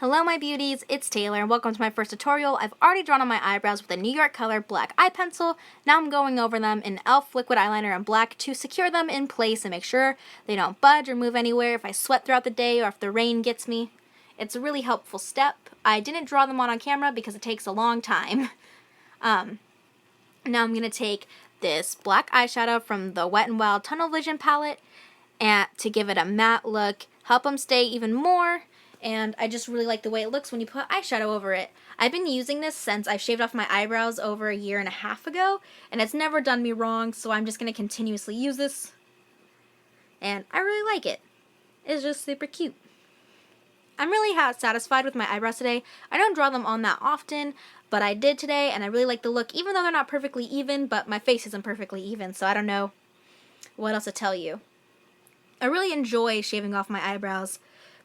Hello my beauties, it's Taylor and welcome to my first tutorial. I've already drawn on my eyebrows with a New York Color black eye pencil. Now I'm going over them in e.l.f. liquid eyeliner in black to secure them in place and make sure they don't budge or move anywhere if I sweat throughout the day or if the rain gets me. It's a really helpful step. I didn't draw them on camera because it takes a long time. Now I'm going to take this black eyeshadow from the Wet n Wild Tunnel Vision palette and to give it a matte look, help them stay even more. And I just really like the way it looks when you put eyeshadow over it. I've been using this since I shaved off my eyebrows over a year and a half ago, and it's never done me wrong, so I'm just going to continuously use this. And I really like it. It's just super cute. I'm really satisfied with my eyebrows today. I don't draw them on that often, but I did today, and I really like the look, even though they're not perfectly even, but my face isn't perfectly even, so I don't know what else to tell you. I really enjoy shaving off my eyebrows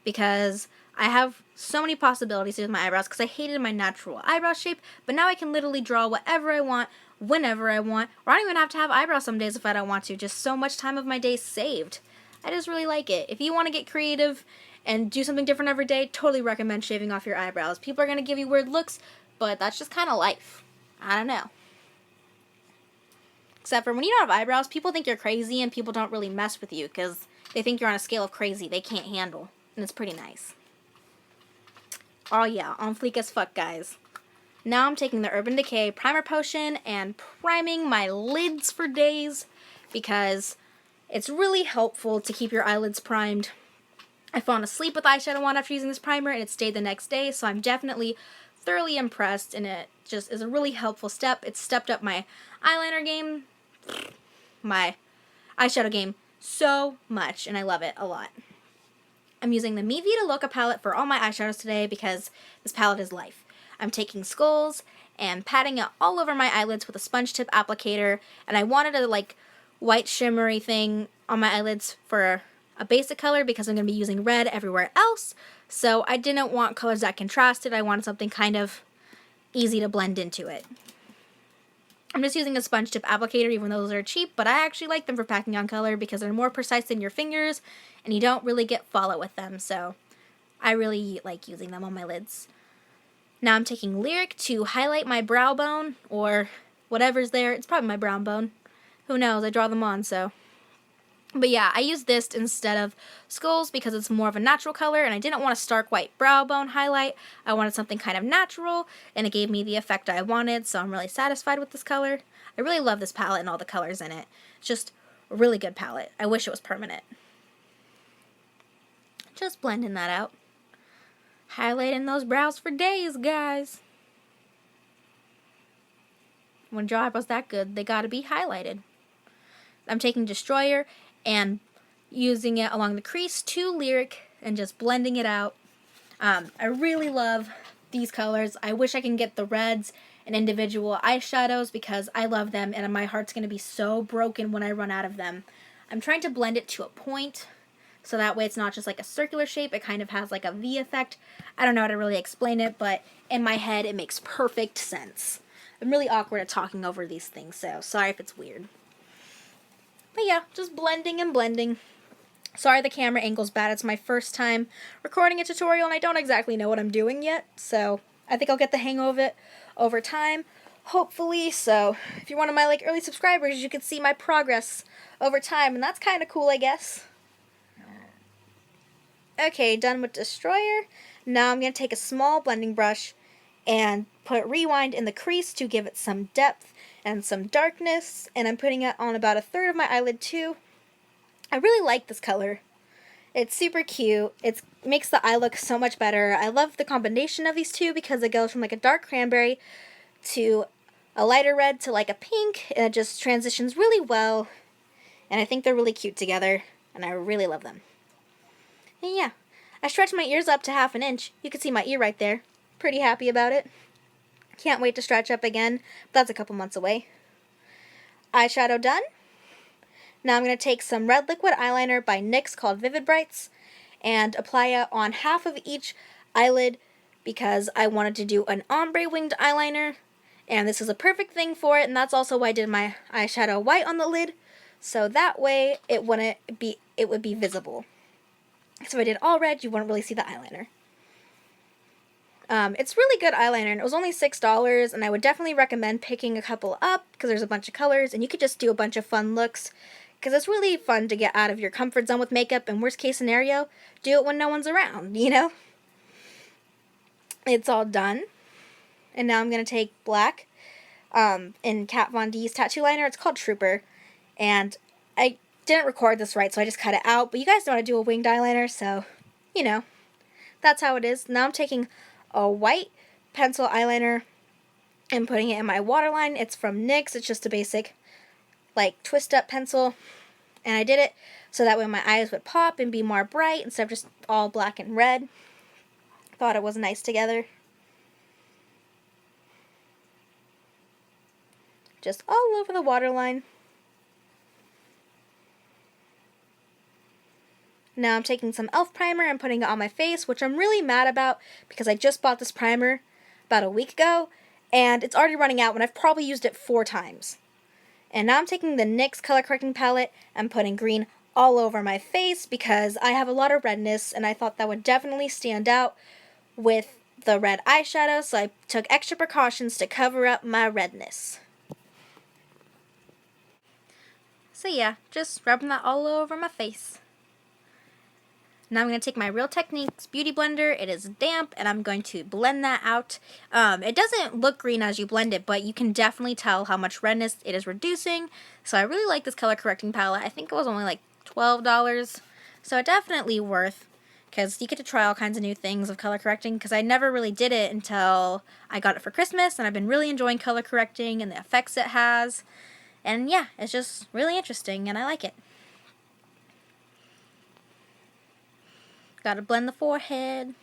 because I have so many possibilities with my eyebrows because I hated my natural eyebrow shape, but now I can literally draw whatever I want, whenever I want, or I don't even have to have eyebrows some days if I don't want to. Just so much time of my day saved. I just really like it. If you want to get creative and do something different every day, totally recommend shaving off your eyebrows. People are going to give you weird looks, but that's just kind of life. I don't know. Except for when you don't have eyebrows, people think you're crazy and people don't really mess with you because they think you're on a scale of crazy they can't handle. And it's pretty nice. Oh yeah, on fleek as fuck, guys. Now I'm taking the Urban Decay Primer Potion and priming my lids for days because it's really helpful to keep your eyelids primed. I've fallen asleep with eyeshadow on after using this primer and it stayed the next day, so I'm definitely thoroughly impressed, and it just is a really helpful step. It's stepped up my eyeliner game, my eyeshadow game so much, and I love it a lot. I'm using the Mi Vida Loca palette for all my eyeshadows today because this palette is life. I'm taking skulls and patting it all over my eyelids with a sponge tip applicator, and I wanted a white shimmery thing on my eyelids for a basic color because I'm going to be using red everywhere else, so I didn't want colors that contrasted. I wanted something kind of easy to blend into it. I'm just using a sponge tip applicator even though those are cheap, but I actually like them for packing on color because they're more precise than your fingers and you don't really get fallout with them, so I really like using them on my lids. Now I'm taking Lyric to highlight my brow bone, or whatever's there. It's probably my brow bone. Who knows? I draw them on, so. But yeah, I use this instead of Skulls because it's more of a natural color, and I didn't want a stark white brow bone highlight. I wanted something kind of natural, and it gave me the effect I wanted, so I'm really satisfied with this color. I really love this palette and all the colors in it. It's just a really good palette. I wish it was permanent. Just blending that out. Highlighting those brows for days, guys. When your eyebrows that good, they gotta be highlighted. I'm taking Destroyer and using it along the crease to Lyric and just blending it out. I really love these colors. I wish I can get the reds and individual eyeshadows because I love them and my heart's going to be so broken when I run out of them. I'm trying to blend it to a point so that way it's not just like a circular shape. It kind of has like a V effect. I don't know how to really explain it, but in my head it makes perfect sense. I'm really awkward at talking over these things, so sorry if it's weird. But yeah, just blending and blending. Sorry the camera angle's bad. It's my first time recording a tutorial and I don't exactly know what I'm doing yet. So I think I'll get the hang of it over time, hopefully. So if you're one of my early subscribers, you can see my progress over time. And that's kind of cool, I guess. Okay, done with Destroyer. Now I'm going to take a small blending brush and put Rewind in the crease to give it some depth and some darkness, and I'm putting it on about a third of my eyelid too. I really like this color. It's super cute. It makes the eye look so much better. I love the combination of these two because it goes from a dark cranberry to a lighter red to a pink, and it just transitions really well, and I think they're really cute together, and I really love them. And yeah, I stretched my ears up to 1/2 inch. You can see my ear right there. Pretty happy about it. Can't wait to stretch up again, but that's a couple months away. Eyeshadow done. Now I'm going to take some red liquid eyeliner by NYX called Vivid Brights and apply it on half of each eyelid because I wanted to do an ombre winged eyeliner, and this is a perfect thing for it, and that's also why I did my eyeshadow white on the lid, so that way it would be visible. So if I did all red, you wouldn't really see the eyeliner. It's really good eyeliner, and it was only $6, and I would definitely recommend picking a couple up because there's a bunch of colors, and you could just do a bunch of fun looks because it's really fun to get out of your comfort zone with makeup, and worst case scenario, do it when no one's around, you know? It's all done, and now I'm going to take black in Kat Von D's tattoo liner. It's called Trooper, and I didn't record this right, so I just cut it out, but you guys know how to do a winged eyeliner, so, you know, that's how it is. Now I'm taking a white pencil eyeliner and putting it in my waterline. It's from NYX. It's just a basic, like, twist-up pencil, and I did it so that way my eyes would pop and be more bright instead of just all black and red. Thought it was nice together. Just all over the waterline. Now I'm taking some e.l.f. primer and putting it on my face, which I'm really mad about because I just bought this primer about a week ago, and it's already running out when I've probably used it 4 times. And now I'm taking the NYX color correcting palette and putting green all over my face because I have a lot of redness, and I thought that would definitely stand out with the red eyeshadow, so I took extra precautions to cover up my redness. So yeah, just rubbing that all over my face. Now I'm going to take my Real Techniques Beauty Blender. It is damp, and I'm going to blend that out. It doesn't look green as you blend it, but you can definitely tell how much redness it is reducing. So I really like this color correcting palette. I think it was only like $12. So definitely worth, because you get to try all kinds of new things of color correcting, because I never really did it until I got it for Christmas, and I've been really enjoying color correcting and the effects it has. And yeah, it's just really interesting, and I like it. Gotta blend the forehead.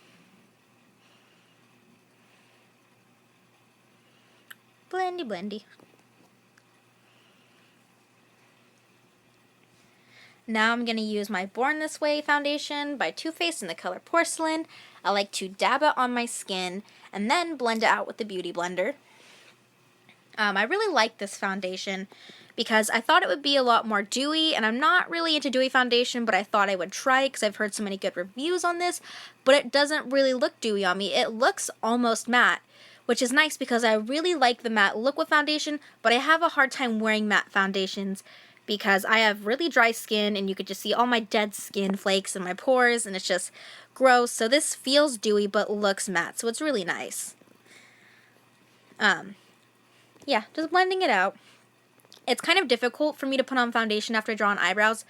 Blendy, blendy. Now I'm going to use my Born This Way foundation by Too Faced in the color Porcelain. I like to dab it on my skin and then blend it out with the Beauty Blender. I really like this foundation because I thought it would be a lot more dewy, and I'm not really into dewy foundation, but I thought I would try it because I've heard so many good reviews on this, but it doesn't really look dewy on me. It looks almost matte, which is nice because I really like the matte look with foundation, but I have a hard time wearing matte foundations because I have really dry skin, and you could just see all my dead skin flakes in my pores, and it's just gross. So this feels dewy but looks matte, so it's really nice. Yeah, just blending it out. It's kind of difficult for me to put on foundation after I draw on eyebrows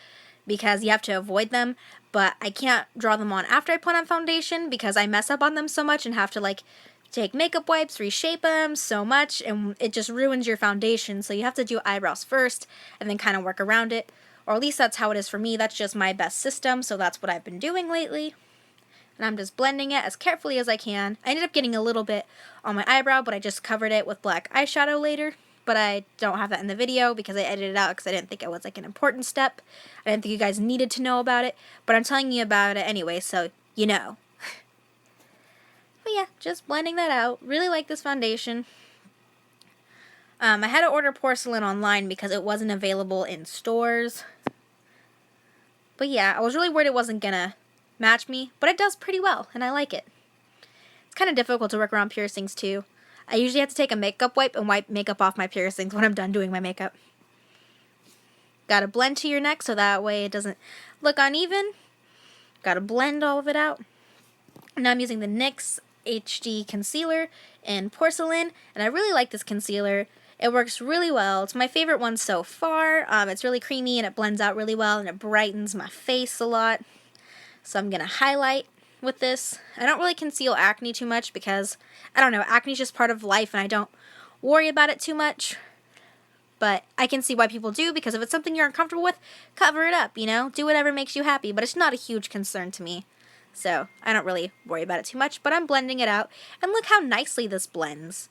because you have to avoid them, but I can't draw them on after I put on foundation because I mess up on them so much and have to like take makeup wipes, reshape them so much, and it just ruins your foundation. So you have to do eyebrows first and then kind of work around it, or at least that's how it is for me. That's just my best system, so that's what I've been doing lately. And I'm just blending it as carefully as I can. I ended up getting a little bit on my eyebrow, but I just covered it with black eyeshadow later. But I don't have that in the video because I edited it out because I didn't think it was like an important step. I didn't think you guys needed to know about it, but I'm telling you about it anyway, so you know. But yeah, just blending that out. Really like this foundation. I had to order Porcelain online because it wasn't available in stores. But yeah, I was really worried it wasn't gonna match me, but it does pretty well, and I like it. It's kind of difficult to work around piercings too. I usually have to take a makeup wipe and wipe makeup off my piercings when I'm done doing my makeup. Gotta blend to your neck so that way it doesn't look uneven. Gotta blend all of it out. Now I'm using the NYX HD Concealer in Porcelain, and I really like this concealer. It works really well. It's my favorite one so far. It's really creamy, and it blends out really well, and it brightens my face a lot. So I'm gonna highlight with this. I don't really conceal acne too much because, I don't know, acne is just part of life and I don't worry about it too much. But I can see why people do, because if it's something you're uncomfortable with, cover it up, you know? Do whatever makes you happy, but it's not a huge concern to me. So I don't really worry about it too much, but I'm blending it out. And look how nicely this blends.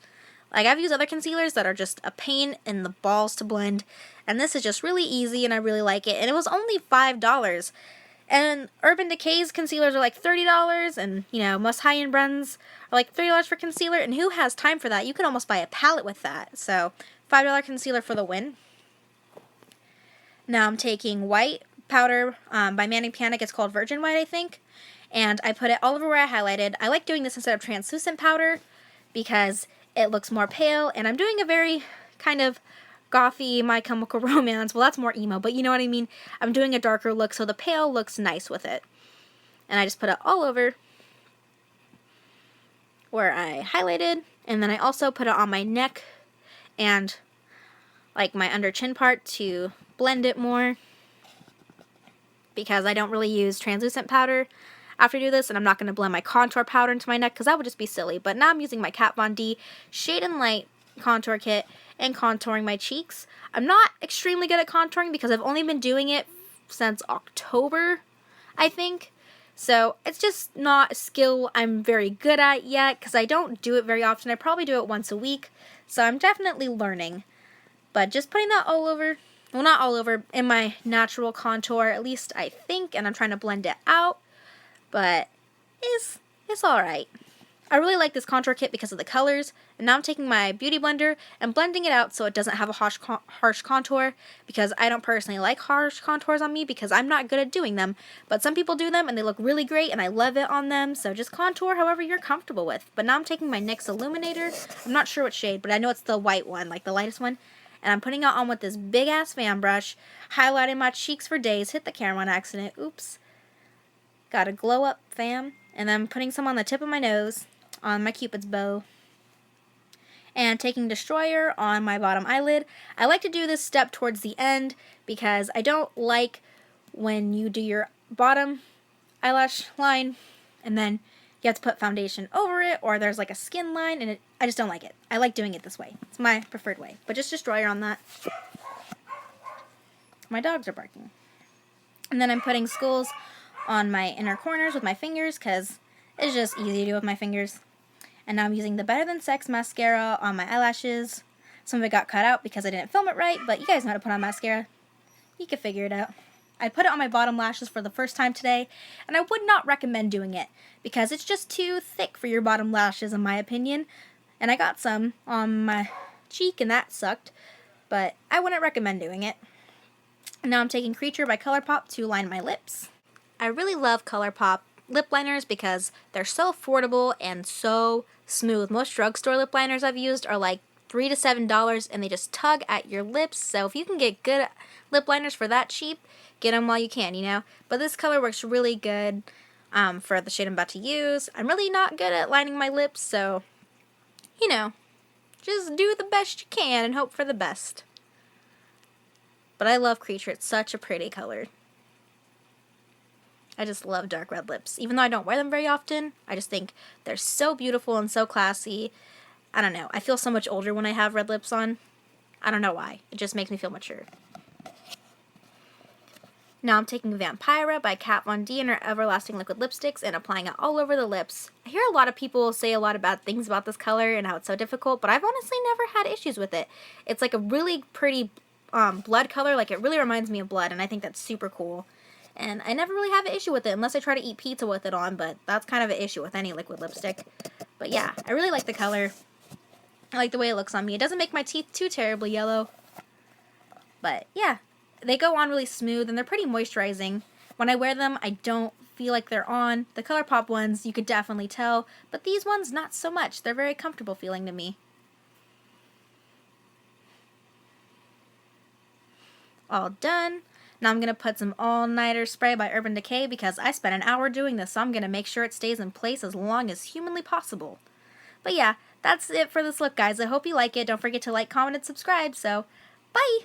Like, I've used other concealers that are just a pain in the balls to blend, and this is just really easy and I really like it. And it was only $5. And Urban Decay's concealers are like $30, and, you know, most high-end brands are like $30 for concealer, and who has time for that? You can almost buy a palette with that. So, $5 concealer for the win. Now I'm taking white powder by Manic Panic. It's called Virgin White, I think. And I put it all over where I highlighted. I like doing this instead of translucent powder because it looks more pale, and I'm doing a very kind of gothy My Chemical Romance. Well, that's more emo, but you know what I mean. I'm doing a darker look, so the pale looks nice with it. And I just put it all over where I highlighted, and then I also put it on my neck and like my under chin part to blend it more, because I don't really use translucent powder after I do this, and I'm not going to blend my contour powder into my neck because that would just be silly. But now I'm using my Kat Von D Shade and Light contour kit and contouring my cheeks. I'm not extremely good at contouring because I've only been doing it since October, I think. So it's just not a skill I'm very good at yet because I don't do it very often. I probably do it once a week, so I'm definitely learning. But just putting that all over, well, not all over, in my natural contour, at least I think, and I'm trying to blend it out, but it's alright. I really like this contour kit because of the colors, and now I'm taking my Beauty Blender and blending it out so it doesn't have a harsh contour, because I don't personally like harsh contours on me because I'm not good at doing them, but some people do them and they look really great and I love it on them, so just contour however you're comfortable with. But now I'm taking my NYX Illuminator, I'm not sure what shade, but I know it's the white one, like the lightest one, and I'm putting it on with this big ass fan brush, highlighting my cheeks for days, hit the camera on accident, oops, got a glow up fam, and then I'm putting some on the tip of my nose, on my Cupid's bow, and taking Destroyer on my bottom eyelid. I like to do this step towards the end because I don't like when you do your bottom eyelash line and then you have to put foundation over it, or there's like a skin line, and I just don't like it. I like doing it this way. It's my preferred way. But just Destroyer on that. My dogs are barking. And then I'm putting Skulls on my inner corners with my fingers because it's just easy to do with my fingers. And now I'm using the Better Than Sex mascara on my eyelashes. Some of it got cut out because I didn't film it right, but you guys know how to put on mascara. You can figure it out. I put it on my bottom lashes for the first time today, and I would not recommend doing it because it's just too thick for your bottom lashes in my opinion. And I got some on my cheek and that sucked, but I wouldn't recommend doing it. And now I'm taking Creature by ColourPop to line my lips. I really love ColourPop lip liners because they're so affordable and so smooth. Most drugstore lip liners I've used are like $3 to $7 and they just tug at your lips. So if you can get good lip liners for that cheap, get them while you can, you know. But this color works really good for the shade I'm about to use. I'm really not good at lining my lips, so, you know, just do the best you can and hope for the best. But I love Creature. It's such a pretty color. I just love dark red lips. Even though I don't wear them very often, I just think they're so beautiful and so classy. I don't know. I feel so much older when I have red lips on. I don't know why. It just makes me feel mature. Now I'm taking Vampira by Kat Von D in her Everlasting Liquid Lipsticks and applying it all over the lips. I hear a lot of people say a lot of bad things about this color and how it's so difficult, but I've honestly never had issues with it. It's like a really pretty blood color. Like, it really reminds me of blood, and I think that's super cool. And I never really have an issue with it unless I try to eat pizza with it on, but that's kind of an issue with any liquid lipstick. But yeah, I really like the color. I like the way it looks on me. It doesn't make my teeth too terribly yellow. But yeah, they go on really smooth and they're pretty moisturizing. When I wear them, I don't feel like they're on. The ColourPop ones, you could definitely tell, but these ones, not so much. They're very comfortable feeling to me. All done. Now I'm going to put some all-nighter spray by Urban Decay because I spent an hour doing this, so I'm going to make sure it stays in place as long as humanly possible. But yeah, that's it for this look, guys. I hope you like it. Don't forget to like, comment, and subscribe, so bye!